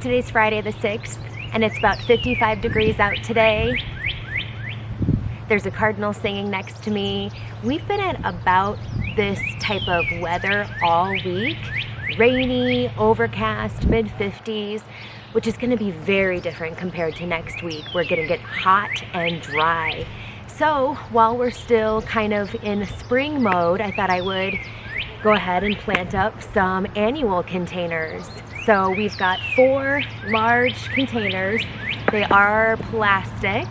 Today's Friday the 6th, and it's about 55 degrees out today. There's a cardinal singing next to me. We've been at about this type of weather all week. Rainy, overcast, mid-50s, which is gonna be very different compared to next week. We're gonna get hot and dry. So while we're still kind of in spring mode, I thought I would go ahead and plant up some annual containers. So we've got 4 large containers. They are plastic,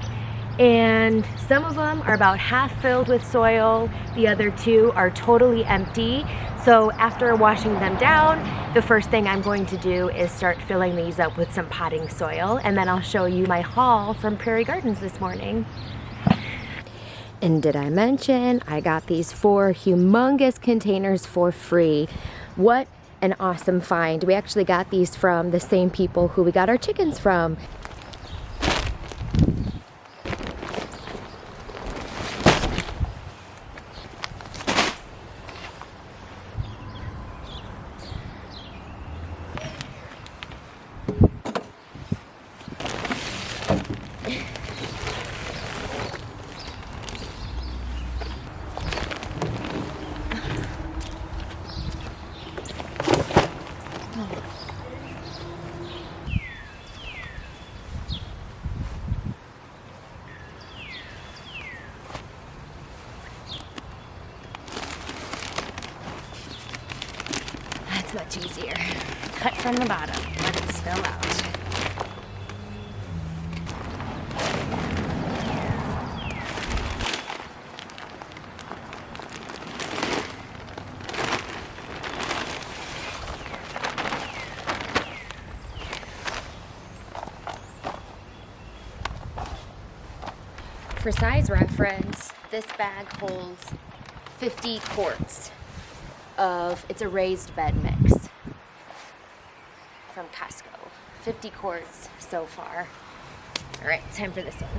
and some of them are about half filled with soil. The other 2 are totally empty. So after washing them down, the first thing I'm going to do is start filling these up with some potting soil, and then I'll show you my haul from Prairie Gardens this morning. And did I mention I got these 4 humongous containers for free? What an awesome find. We actually got these from the same people who we got our chickens from. That's much easier. Cut from the bottom, let it spill out. For size reference, this bag holds 50 quarts of, it's a raised bed mix from Costco. 50 quarts so far. All right, time for this one.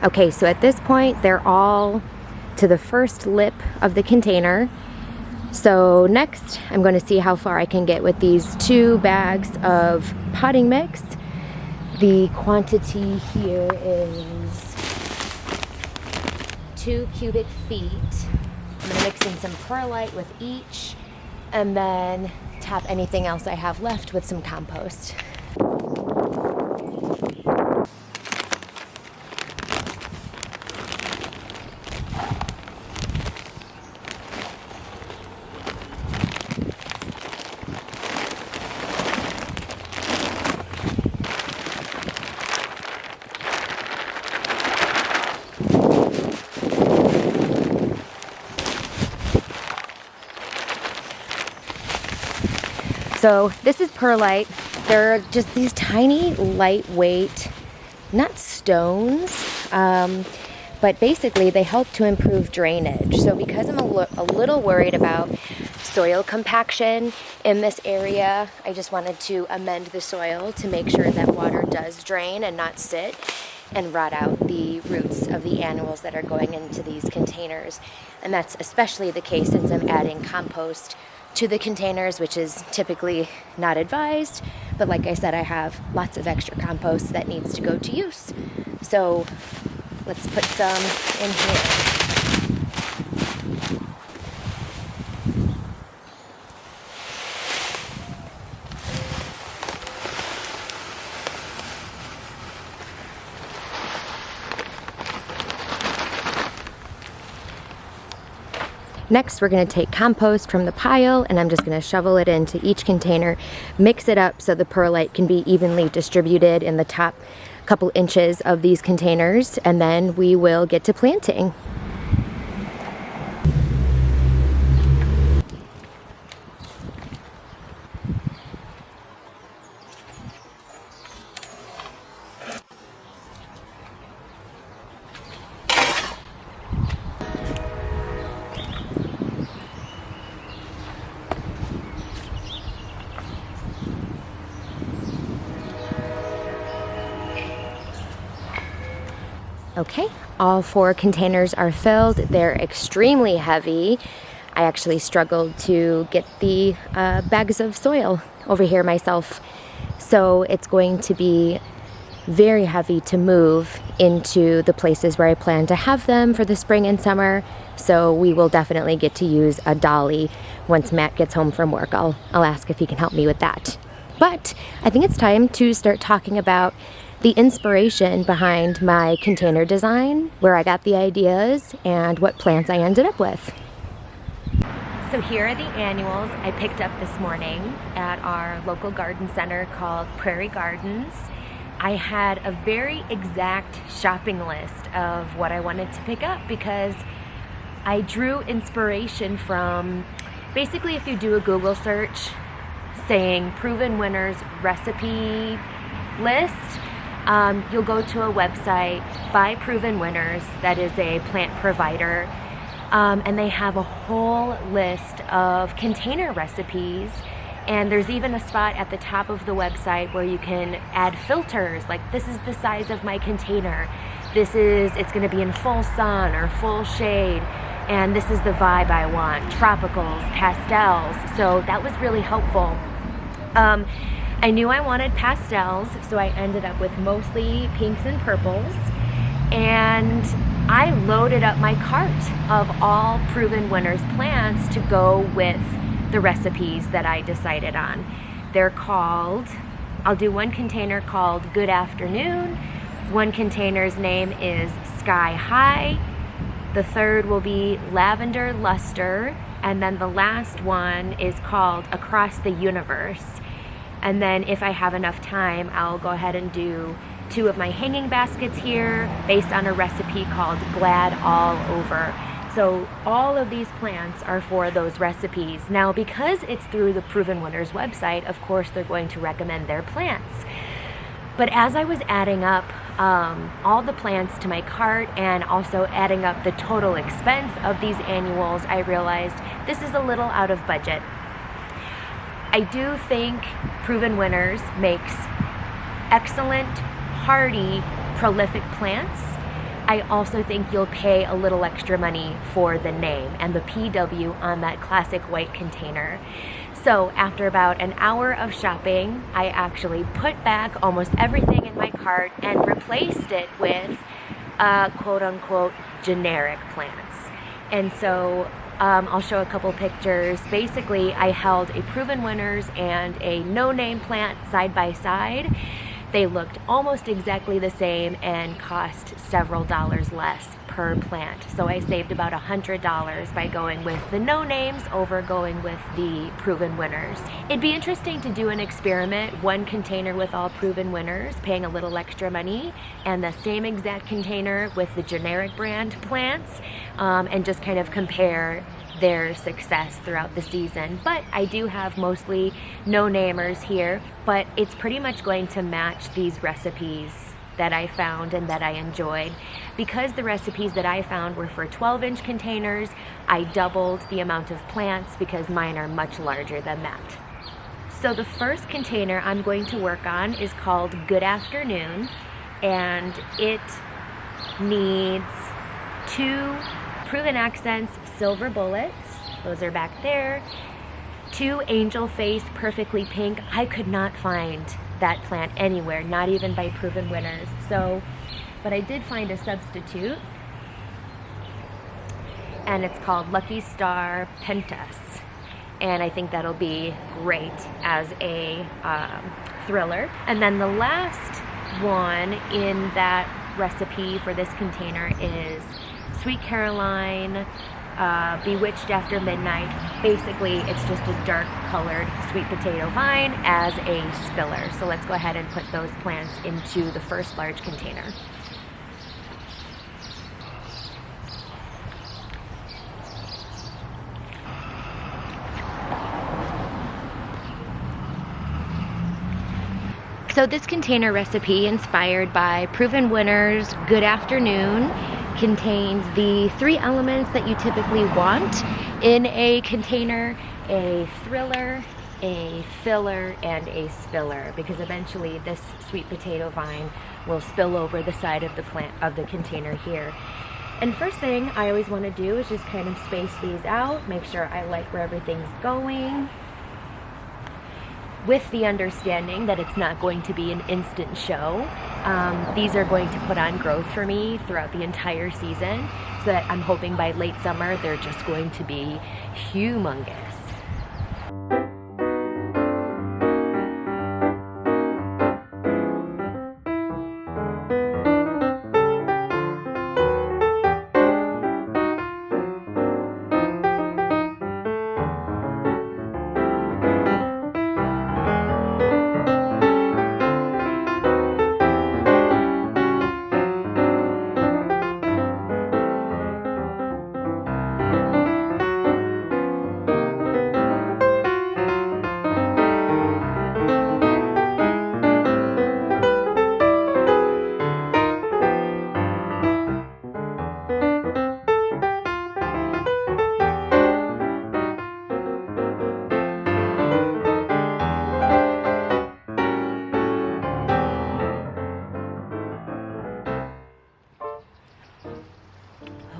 Okay, so at this point, they're all to the first lip of the container. So next, I'm going to see how far I can get with these 2 bags of potting mix. The quantity here is 2 cubic feet. I'm going to mix in some perlite with each, and then top anything else I have left with some compost. So this is perlite. They're just these tiny, lightweight, not stones, but basically they help to improve drainage. So because I'm a little worried about soil compaction in this area, I just wanted to amend the soil to make sure that water does drain and not sit and rot out the roots of the annuals that are going into these containers. And that's especially the case since I'm adding compost to the containers, which is typically not advised, but like I said, I have lots of extra compost that needs to go to use. So let's put some in here. Next, we're going to take compost from the pile, and I'm just going to shovel it into each container, mix it up so the perlite can be evenly distributed in the top couple inches of these containers, and then we will get to planting. Okay, all 4 containers are filled. They're extremely heavy. I actually struggled to get the bags of soil over here myself. So it's going to be very heavy to move into the places where I plan to have them for the spring and summer. So we will definitely get to use a dolly once Matt gets home from work. I'll ask if he can help me with that. But I think it's time to start talking about the inspiration behind my container design, where I got the ideas, and what plants I ended up with. So here are the annuals I picked up this morning at our local garden center called Prairie Gardens. I had a very exact shopping list of what I wanted to pick up because I drew inspiration from, basically if you do a Google search saying Proven Winners recipe list, you'll go to a website by Proven Winners that is a plant provider, and they have a whole list of container recipes, and there's even a spot at the top of the website where you can add filters, like this is the size of my container, it's going to be in full sun or full shade, and this is the vibe I want, tropicals, pastels. So that was really helpful. I knew I wanted pastels, so I ended up with mostly pinks and purples, and I loaded up my cart of all Proven Winners plants to go with the recipes that I decided on. They're called, I'll do one container called Good Afternoon, one container's name is Sky High, the third will be Lavender Luster, and then the last one is called Across the Universe. And then if I have enough time, I'll go ahead and do 2 of my hanging baskets here based on a recipe called Glad All Over. So all of these plants are for those recipes. Now, because it's through the Proven Winners website, of course they're going to recommend their plants. But as I was adding up all the plants to my cart and also adding up the total expense of these annuals, I realized this is a little out of budget. I do think Proven Winners makes excellent, hardy, prolific plants. I also think you'll pay a little extra money for the name and the PW on that classic white container. So after about an hour of shopping, I actually put back almost everything in my cart and replaced it with quote-unquote generic plants. And so I'll show a couple pictures. Basically, I held a Proven Winners and a no-name plant side by side. They looked almost exactly the same and cost several dollars less per plant. So I saved about $100 by going with the no names over going with the Proven Winners. It'd be interesting to do an experiment, one container with all Proven Winners, paying a little extra money, and the same exact container with the generic brand plants, and just kind of compare their success throughout the season. But I do have mostly no-namers here, but it's pretty much going to match these recipes that I found and that I enjoyed. Because the recipes that I found were for 12-inch containers, I doubled the amount of plants because mine are much larger than that. So the first container I'm going to work on is called Good Afternoon, and it needs 2 Proven Accents Silver Bullets, those are back there, 2 Angel Face Perfectly Pink. I could not find that plant anywhere, not even by Proven Winners. So, but I did find a substitute, and it's called Lucky Star Pentas, and I think that'll be great as a thriller. And then the last one in that recipe for this container is Sweet Caroline, Bewitched After Midnight. Basically, it's just a dark colored sweet potato vine as a spiller. So let's go ahead and put those plants into the first large container. So this container recipe, inspired by Proven Winners Good Afternoon, contains the 3 elements that you typically want in a container: a thriller, a filler and a spiller, because eventually this sweet potato vine will spill over the side of the plant of the container here. And first thing I always want to do is just kind of space these out, make sure I like where everything's going, with the understanding that it's not going to be an instant show. These are going to put on growth for me throughout the entire season, so that I'm hoping by late summer they're just going to be humongous.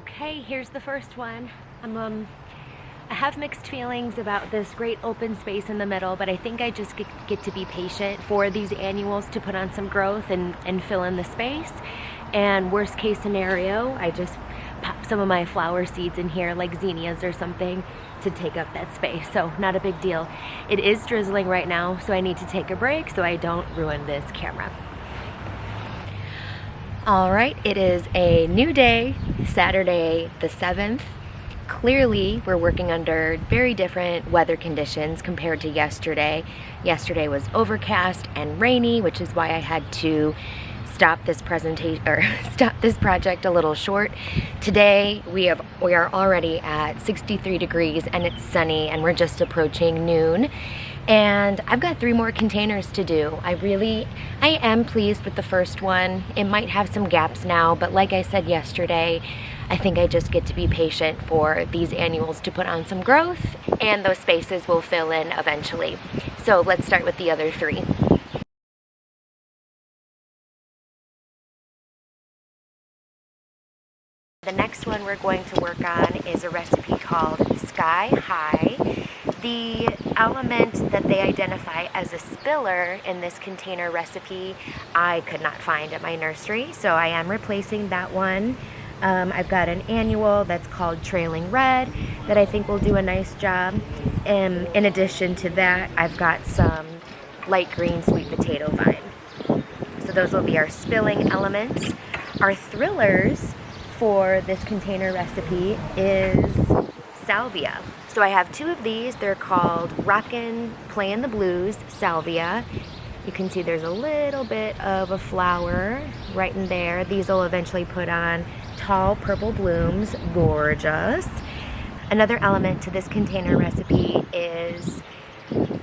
Okay, here's the first one. I have mixed feelings about this great open space in the middle, but I think I just get to be patient for these annuals to put on some growth and fill in the space. And worst case scenario, I just pop some of my flower seeds in here, like zinnias or something, to take up that space. So not a big deal. It is drizzling right now, so I need to take a break so I don't ruin this camera. All right, it is a new day, Saturday the 7th. Clearly, we're working under very different weather conditions compared to yesterday. Yesterday was overcast and rainy, which is why I had to stop this presentation or stop this project a little short. Today we are already at 63 degrees and it's sunny, and we're just approaching noon. And I've got 3 more containers to do. I am pleased with the first one. It might have some gaps now, but like I said yesterday, I think I just get to be patient for these annuals to put on some growth, and those spaces will fill in eventually. So let's start with the other 3. The next one we're going to work on is a recipe called Sky High. The element that they identify as a spiller in this container recipe, I could not find at my nursery, so I am replacing that one. I've got an annual that's called Trailing Red that I think will do a nice job. And in addition to that, I've got some light green sweet potato vine. So those will be our spilling elements. Our thrillers for this container recipe is salvia. So I have 2 of these. They're called Rockin' Playin' the Blues Salvia. You can see there's a little bit of a flower right in there. These will eventually put on tall purple blooms. Gorgeous. Another element to this container recipe is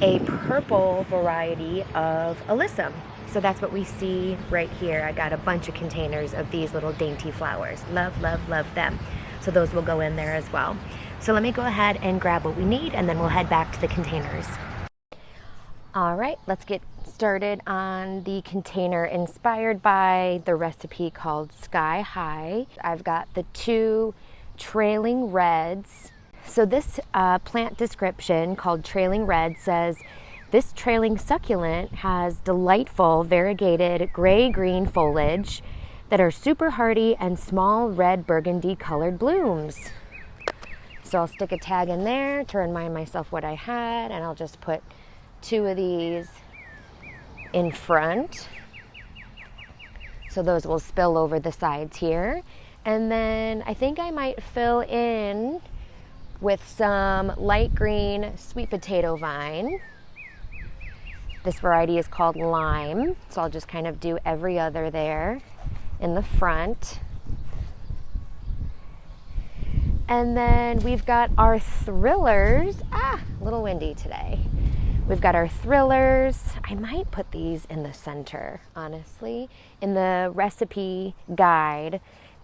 a purple variety of alyssum. So that's what we see right here. I got a bunch of containers of these little dainty flowers. Love, love, love them. So those will go in there as well. So let me go ahead and grab what we need, and then we'll head back to the containers. All right, let's get started on the container inspired by the recipe called Sky High. I've got the 2 Trailing Reds. So this plant description called Trailing Red says, this trailing succulent has delightful variegated gray-green foliage that are super hardy and small red burgundy colored blooms. So I'll stick a tag in there to remind myself what I had, and I'll just put 2 of these in front. So those will spill over the sides here. And then I think I might fill in with some light green sweet potato vine. This variety is called Lime. So I'll just kind of do every other there in the front. And then we've got our thrillers. A little windy today. We've got our thrillers. I might put these in the center, honestly. In the recipe guide,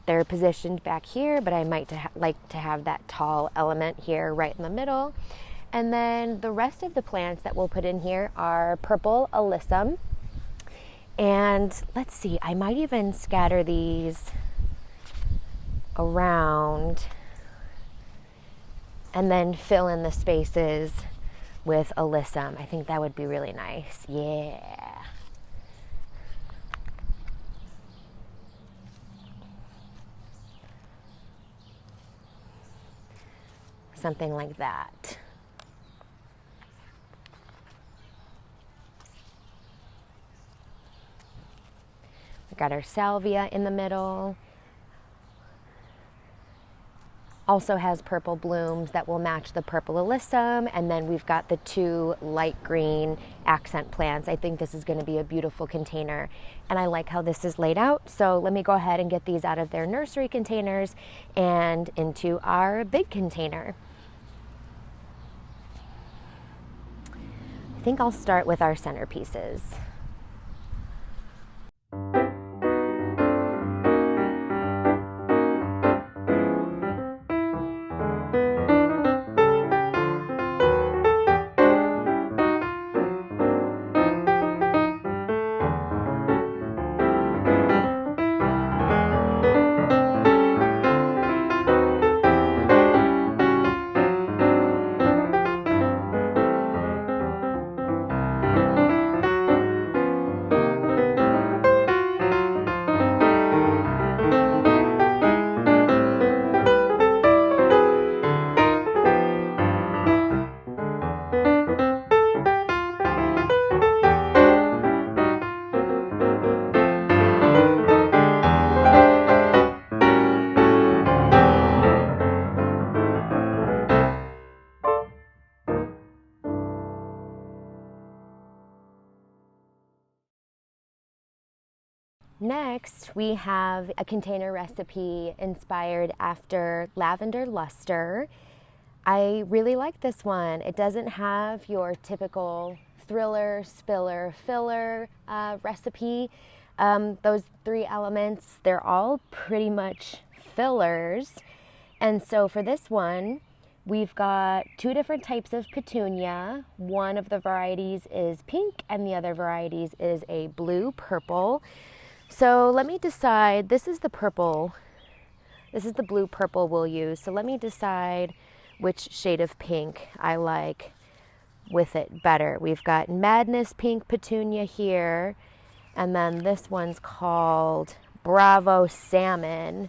they're positioned back here, but I might like to have that tall element here right in the middle. And then the rest of the plants that we'll put in here are purple alyssum. And let's see, I might even scatter these around and then fill in the spaces with alyssum. I think that would be really nice. Yeah. Something like that. We got our salvia in the middle. Also has purple blooms that will match the purple alyssum. And then we've got the two light green accent plants. I think this is going to be a beautiful container. And I like how this is laid out. So let me go ahead and get these out of their nursery containers and into our big container. I think I'll start with our centerpieces. Next, we have a container recipe inspired after Lavender Luster. I really like this one. It doesn't have your typical thriller, spiller, filler recipe. Those three elements, they're all pretty much fillers. And so for this one, we've got two different types of petunia. One of the varieties is pink and the other varieties is a blue-purple. So let me decide, this is the purple, this is the blue purple we'll use. So let me decide which shade of pink I like with it better. We've got Madness Pink Petunia here, and then this one's called Bravo Salmon.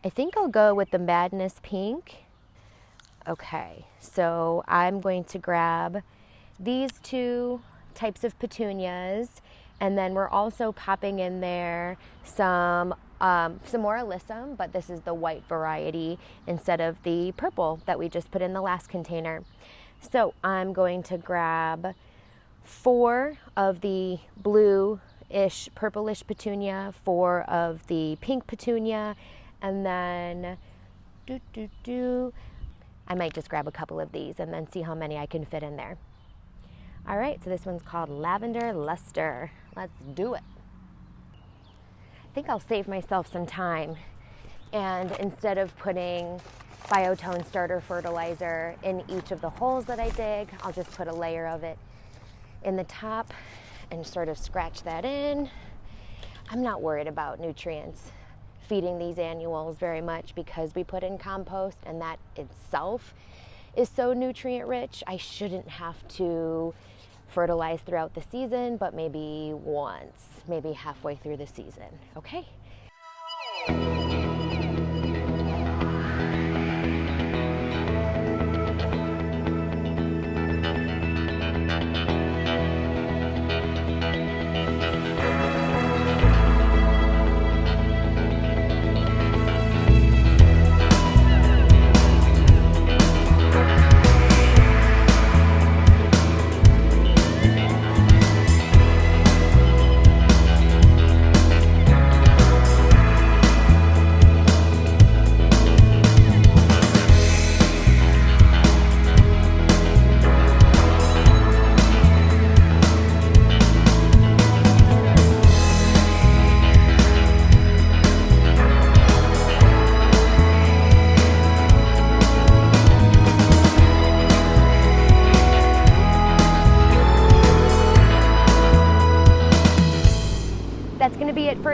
I think I'll go with the Madness Pink. Okay, so I'm going to grab these two types of petunias. And then we're also popping in there some more alyssum, but this is the white variety instead of the purple that we just put in the last container. So I'm going to grab 4 of the blue-ish, purplish petunia, 4 of the pink petunia, and then I might just grab a couple of these and then see how many I can fit in there. All right, so this one's called Lavender Luster. Let's do it. I think I'll save myself some time. And instead of putting Biotone starter fertilizer in each of the holes that I dig, I'll just put a layer of it in the top and sort of scratch that in. I'm not worried about nutrients feeding these annuals very much because we put in compost and that itself is so nutrient rich. I shouldn't have to fertilize throughout the season, but maybe once, maybe halfway through the season, okay?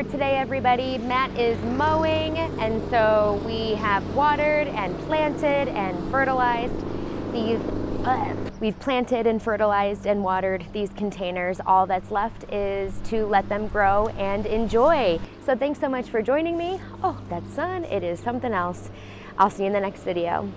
for today, everybody. Matt is mowing, and so we have watered and planted and fertilized these. We've planted and fertilized and watered these containers. All that's left is to let them grow and enjoy. So thanks so much for joining me. Oh, that sun, it is something else. I'll see you in the next video.